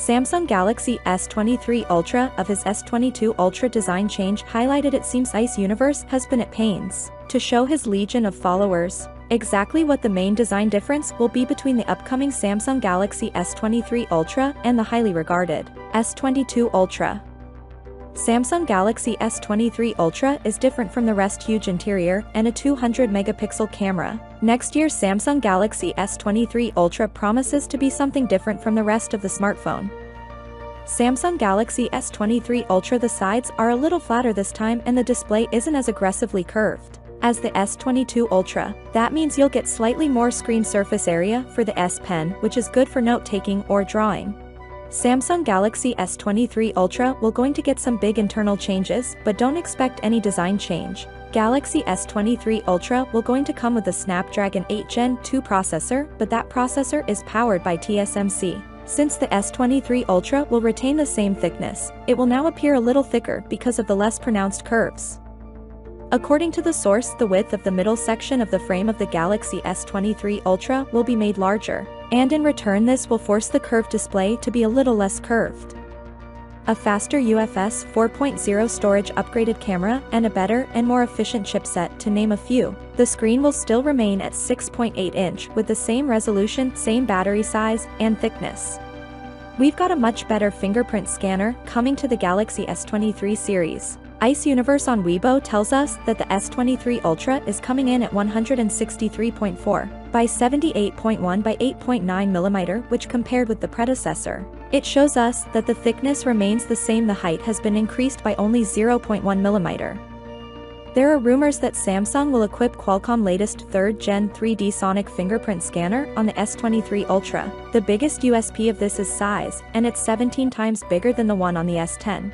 Samsung Galaxy S23 Ultra of his S22 Ultra design change highlighted. It seems Ice Universe has been at pains to show his legion of followers exactly what the main design difference will be between the upcoming Samsung Galaxy S23 Ultra and the highly regarded S22 Ultra. Samsung Galaxy S23 Ultra is different from the rest. Huge interior and a 200-megapixel camera. Next year's Samsung Galaxy S23 Ultra promises to be something different from the rest of the smartphone. Samsung Galaxy S23 Ultra. The sides are a little flatter this time and the display isn't as aggressively curved as the S22 Ultra. That means you'll get slightly more screen surface area for the S Pen, which is good for note-taking or drawing. Samsung Galaxy S23 Ultra will going to get some big internal changes, but don't expect any design change. Galaxy S23 Ultra will going to come with a Snapdragon 8 Gen 2 processor, but that processor is powered by TSMC. Since the S23 Ultra will retain the same thickness, it will now appear a little thicker because of the less pronounced curves. According to the source, the width of the middle section of the frame of the Galaxy S23 Ultra will be made larger, and in return this will force the curved display to be a little less curved. A faster UFS 4.0 storage, upgraded camera, and a better and more efficient chipset, to name a few. The screen will still remain at 6.8 inch with the same resolution, same battery size, and thickness. We've got a much better fingerprint scanner coming to the Galaxy S23 series. Ice Universe on Weibo tells us that the S23 Ultra is coming in at 163.4 by 78.1 by 8.9 mm, which compared with the predecessor, it shows us that the thickness remains the same. The height has been increased by only 0.1 mm. There are rumors that Samsung will equip Qualcomm latest 3rd Gen 3D Sonic fingerprint scanner on the S23 Ultra. The biggest USP of this is size, and it's 17 times bigger than the one on the S10.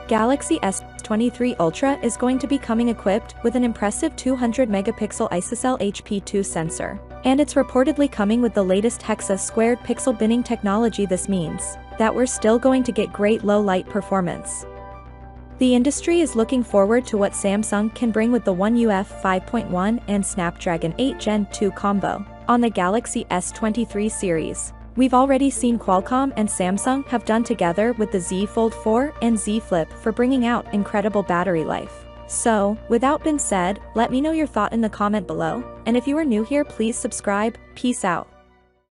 Galaxy S23 Ultra is going to be coming equipped with an impressive 200-megapixel ISOCELL HP2 sensor, and it's reportedly coming with the latest Hexa squared pixel binning technology. This means that we're still going to get great low-light performance. The industry is looking forward to what Samsung can bring with the One UF 5.1 and Snapdragon 8 Gen 2 combo on the Galaxy S23 series. We've already seen Qualcomm and Samsung have done together with the Z Fold 4 and Z Flip for bringing out incredible battery life. So, without being said, let me know your thought in the comment below, and if you are new here, please subscribe. Peace out.